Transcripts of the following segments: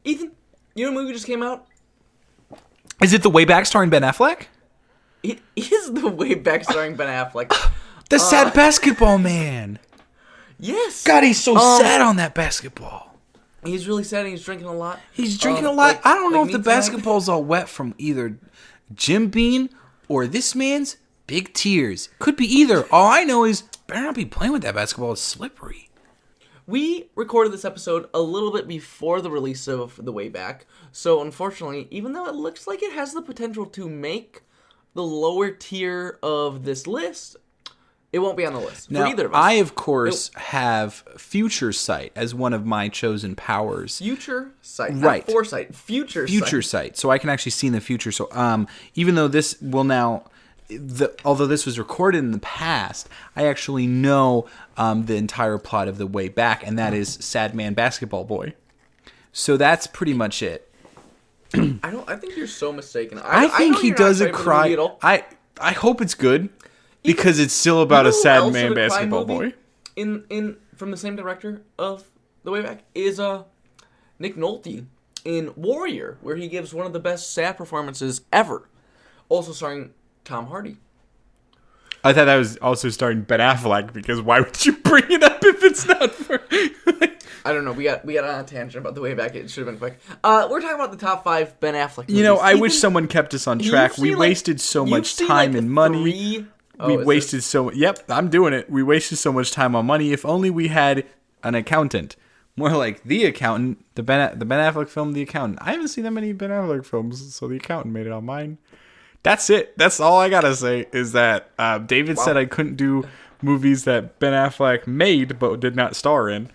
Ethan, you know what movie just came out? Is it The Way Back starring Ben Affleck? It is The Way Back starring Ben Affleck. The sad basketball man. Yes. God, he's so sad on that basketball. He's really sad and he's drinking a lot. He's drinking a lot. I don't know if the basketball's all wet from either Jim Beam or this man's big tears. Could be either. All I know is better not be playing with that basketball. It's slippery. We recorded this episode a little bit before the release of The Way Back. So unfortunately, even though it looks like it has the potential to make the lower tier of this list, it won't be on the list for either of us. I, of course, have Future Sight as one of my chosen powers. Future Sight. Right. Not Foresight. Future Sight. So I can actually see in the future. So even though this will now... although this was recorded in the past, I actually know the entire plot of The Way Back, and that is Sad Man Basketball Boy. So that's pretty much it. I think you're so mistaken. I think he doesn't cry. I hope it's good because it's still about a sad man basketball boy. In from the same director of The Way Back is Nick Nolte in Warrior, where he gives one of the best sad performances ever. Also starring Tom Hardy. I thought that was also starring Ben Affleck, because why would you bring it up if it's not for... I don't know. We got on a tangent about The Way Back. It should have been quick. We're talking about the top 5 Ben Affleck movies. You know, I wish someone kept us on track. We wasted so much time and money. We wasted so... Yep, I'm doing it. We wasted so much time on money. If only we had an accountant. More like The Accountant. The Ben Affleck film, The Accountant. I haven't seen that many Ben Affleck films, so The Accountant made it on mine. That's it. That's all I gotta say is that David said I couldn't do movies that Ben Affleck made but did not star in.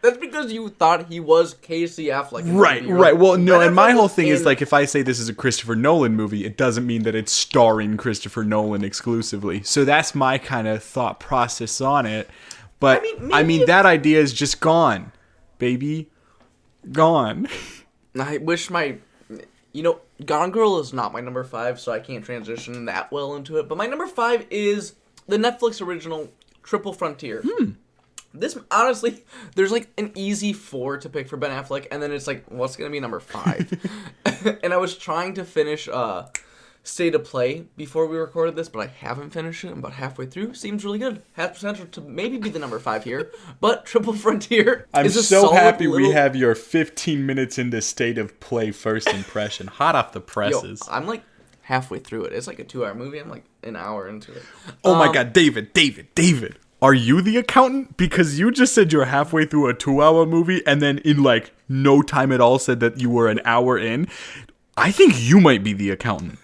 That's because you thought he was Casey Affleck. Right. Well, no, and my whole thing is, like, if I say this is a Christopher Nolan movie, it doesn't mean that it's starring Christopher Nolan exclusively. So that's my kind of thought process on it. But, I mean that idea is just gone, baby. Gone. I wish You know, Gone Girl is not my number 5, so I can't transition that well into it. But my number 5 is the Netflix original Triple Frontier. This, honestly, there's like an easy 4 to pick for Ben Affleck, and then it's like, what's going to be number 5? And I was trying to finish State of Play before we recorded this, but I haven't finished it. I'm about halfway through. Seems really good. Has potential to maybe be the number 5 here, but Triple Frontier is a so happy little... we have your 15 minutes into State of Play first impression. Hot off the presses. Yo, I'm like halfway through it. It's like a 2-hour movie. I'm like an hour into it. Oh my God, David. Are you the accountant? Because you just said you're halfway through a 2-hour movie and then in like no time at all said that you were an hour in. I think you might be the accountant.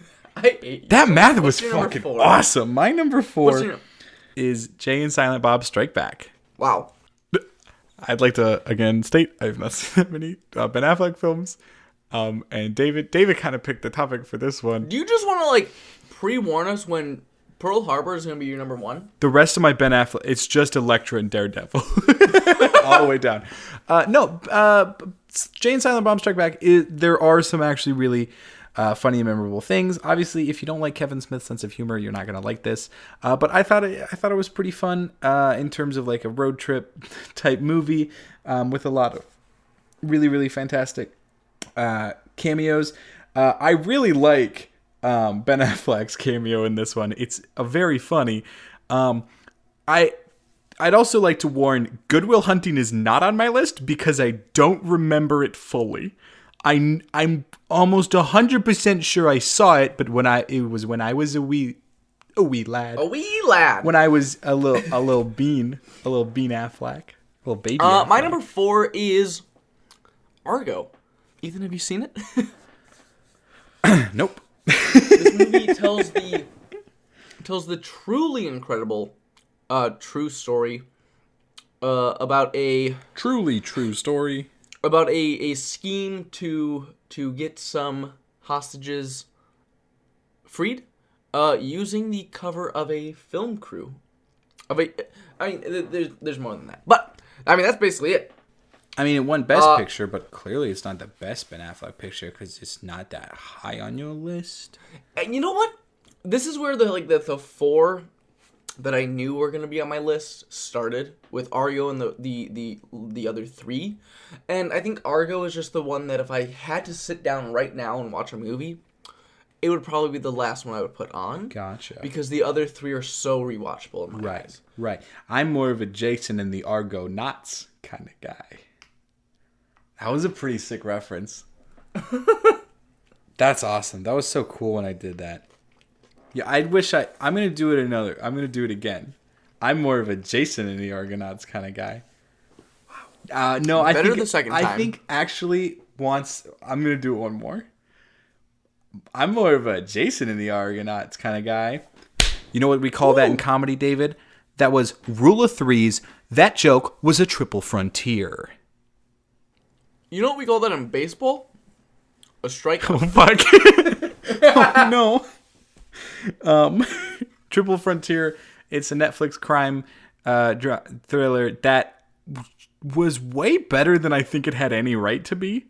That math was fucking awesome. My number 4 is Jay and Silent Bob Strike Back. Wow. I'd like to, again, state I've not seen that many Ben Affleck films. And David kind of picked the topic for this one. Do you just want to, like, pre-warn us when Pearl Harbor is going to be your number 1? The rest of my Ben Affleck, it's just Elektra and Daredevil. All the way down. Jay and Silent Bob Strike Back, there are some actually really... funny and memorable things. Obviously, if you don't like Kevin Smith's sense of humor, you're not gonna like this. But I thought it was pretty fun in terms of like a road trip type movie with a lot of really, really fantastic cameos. I really like Ben Affleck's cameo in this one. It's very funny. I'd also like to warn, Good Will Hunting is not on my list because I don't remember it fully. I'm almost 100% sure I saw it, but when I was a wee lad. A wee lad. When I was a little bean Affleck, a little baby. Affleck. My number 4 is Argo. Ethan, have you seen it? Nope. This movie tells the truly incredible true story about a truly true story. About a scheme to get some hostages freed using the cover of a film crew. There's more than that. But, I mean, that's basically it. I mean, it won Best Picture, but clearly it's not the best Ben Affleck picture because it's not that high on your list. And you know what? This is where the 4 that I knew were going to be on my list started with Argo and the other three. And I think Argo is just the one that if I had to sit down right now and watch a movie, it would probably be the last one I would put on. Gotcha. Because the other three are so rewatchable in my eyes. Right. I'm more of a Jason and the Argonauts kind of guy. That was a pretty sick reference. That's awesome. That was so cool when I did that. Yeah, I'm going to do it again. I'm more of a Jason and the Argonauts kind of guy. No, I think the second time. I think actually I'm going to do it one more. I'm more of a Jason and the Argonauts kind of guy. You know what we call that in comedy, David? That was rule of threes. That joke was a triple frontier. You know what we call that in baseball? A strike. Oh, fuck. Oh, no. Triple Frontier. It's a Netflix crime thriller that was way better than I think it had any right to be.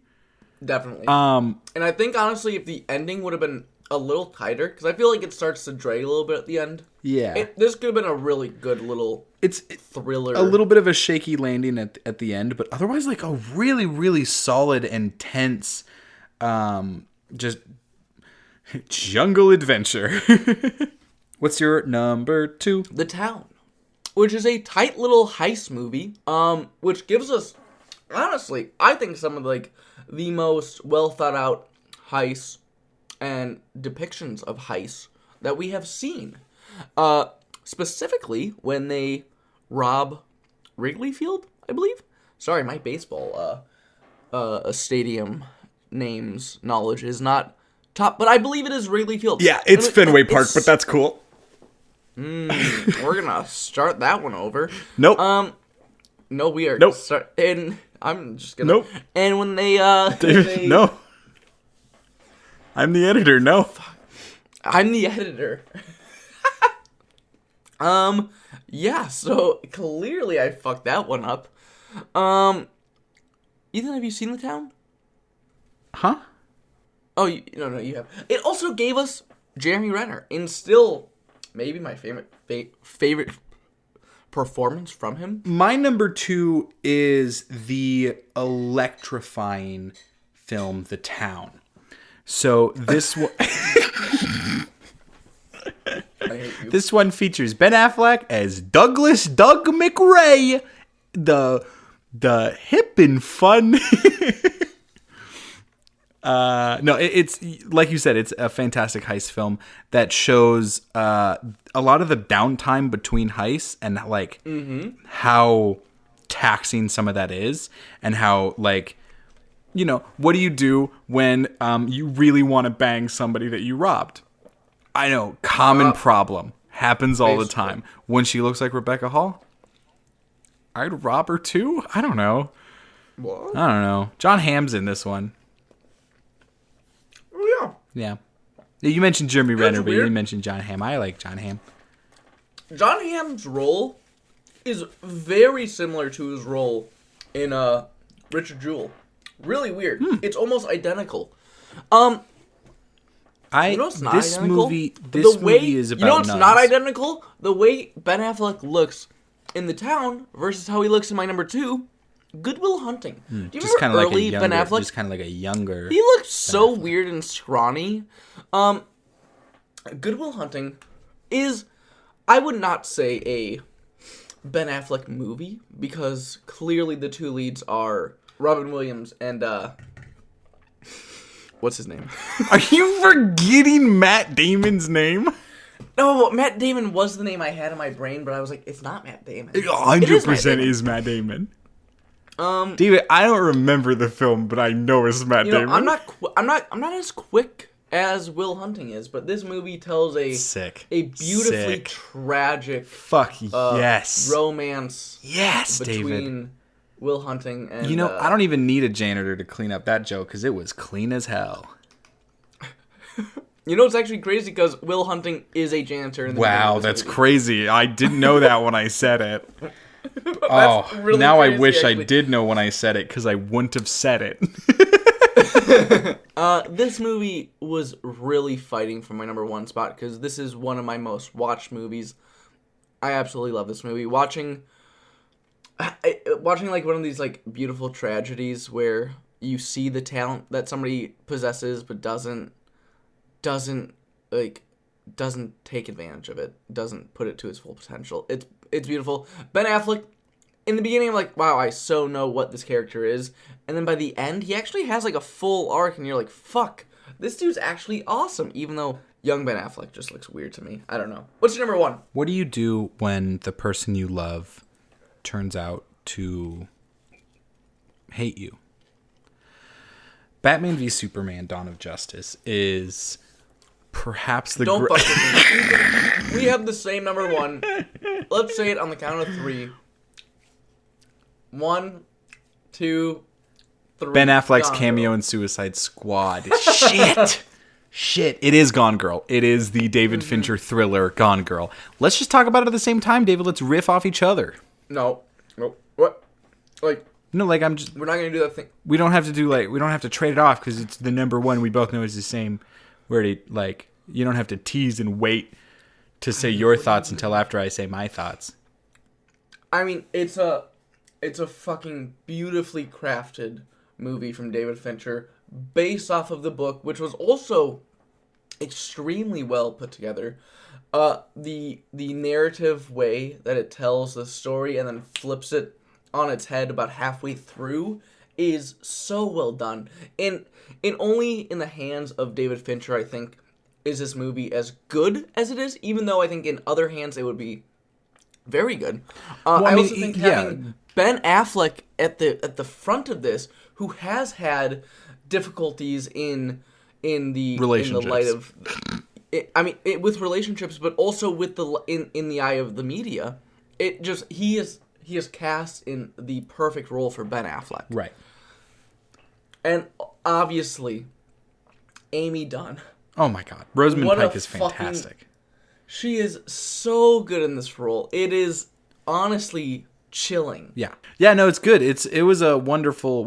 Definitely. And I think, honestly, if the ending would have been a little tighter, because I feel like it starts to drag a little bit at the end. Yeah. This could have been a really good little thriller. A little bit of a shaky landing at the end, but otherwise, like, a really, really solid, intense, just jungle adventure. What's your number 2? The Town, which is a tight little heist movie, which gives us, honestly, I think some of, like, the most well thought out heists and depictions of heists that we have seen. Specifically when they rob Wrigley Field, I believe. Sorry, my baseball stadium names knowledge is not top, but I believe it is Wrigley Field. Yeah, it's Fenway Park, but that's cool. We're gonna start that one over. Nope. No, we are. Nope. And I'm just gonna. Nope. And when they David, no. I'm the editor. No. I'm the editor. Yeah. So clearly I fucked that one up. Ethan, have you seen The Town? Huh? Oh, no, you have. It also gave us Jeremy Renner, and still maybe my favorite performance from him. My number 2 is the electrifying film The Town. So this one, this one features Ben Affleck as Douglas Doug McRae, the hip and fun. No, it's like you said, it's a fantastic heist film that shows a lot of the downtime between heists and like how taxing some of that is, and how, like, you know, what do you do when you really want to bang somebody that you robbed? I know, common problem, happens all the time. When she looks like Rebecca Hall, I'd rob her too. I don't know. What? I don't know. John Hamm's in this one. Yeah. You mentioned Jeremy Renner, but you didn't mention John Hamm. I like John Hamm. John Hamm's role is very similar to his role in Richard Jewell. Really weird. It's almost identical. You know it's not this identical? movie is about You know it's nuns. not identical? The way Ben Affleck looks in The Town versus how he looks in my number 2, Good Will Hunting. Do you Just remember early Ben Affleck? Just kind of like a younger. He looked so weird and scrawny. Good Will Hunting is, I would not say a Ben Affleck movie, because clearly the two leads are Robin Williams and what's his name? Are you forgetting Matt Damon's name? No, Matt Damon was the name I had in my brain, but I was like, it's not Matt Damon. 100% is Matt Damon. David, I don't remember the film, but I know it's Matt Damon. I'm not as quick as Will Hunting is, but this movie tells a beautifully tragic romance between David. Will Hunting and I don't even need a janitor to clean up that joke, because it was clean as hell. It's actually crazy because Will Hunting is a janitor in the Wow, that's crazy. I didn't know that when I said it. Really now crazy, I wish actually. I did know when I said it, because I wouldn't have said it. This movie was really fighting for my number 1 spot, because this is one of my most watched movies. I absolutely love this movie. Watching like one of these like beautiful tragedies where you see the talent that somebody possesses but doesn't take advantage of it, doesn't put it to its full potential. It's beautiful. Ben Affleck, in the beginning, I'm like, wow, I so know what this character is. And then by the end, he actually has like a full arc, and you're like, fuck, this dude's actually awesome, even though young Ben Affleck just looks weird to me. I don't know. What's your number one? What do you do when the person you love turns out to hate you? Batman v Superman: Dawn of Justice is perhaps the... Don't fuck with me. We have the same number one. Let's say it on the count of 3. 1, 2, 3. Ben Affleck's Gone cameo Girl. in Suicide Squad. Shit. It is Gone Girl. It is the David Fincher thriller Gone Girl. Let's just talk about it at the same time, David. Let's riff off each other. No. What? Like... No, like I'm just... We're not going to do that thing. We don't have to trade it off because it's the number one. We both know it's the same. Where like, you don't have to tease and wait to say your thoughts until after I say my thoughts. I mean, it's a fucking beautifully crafted movie from David Fincher, based off of the book, which was also extremely well put together. The narrative way that it tells the story and then flips it on its head about halfway through is so well done. And only in the hands of David Fincher, I think, is this movie as good as it is, even though I think in other hands it would be very good. I also think having Ben Affleck at the front of this, who has had difficulties in the light of, with relationships, but also with in the eye of the media, he is cast in the perfect role for Ben Affleck. Right. And obviously, Amy Dunn. Oh my God, Rosamund Pike is fantastic. She is so good in this role. It is honestly chilling. Yeah. No, it's good. It was a wonderful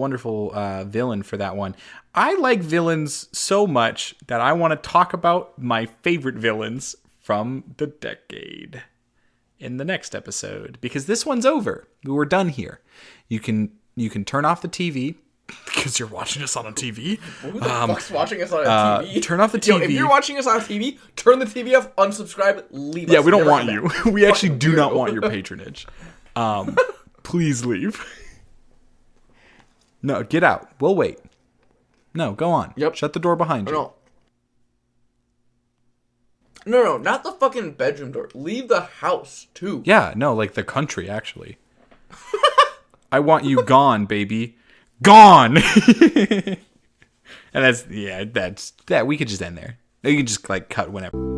villain for that one. I like villains so much that I want to talk about my favorite villains from the decade in the next episode, because this one's over. We're done here. You can turn off the TV. Because you're watching us on a TV. Who the fuck's watching us on a TV? Turn off the TV. Yo, if you're watching us on a TV, turn the TV off, unsubscribe, leave us. Yeah, we don't want Never you. We actually do not want your patronage. Please leave. No, get out. We'll wait. No, go on. Yep. Shut the door behind you. No, not the fucking bedroom door. Leave the house, too. Yeah, no, like the country, actually. I want you gone, baby. Gone! And that's that. We could just end there. You can just, like, cut whenever.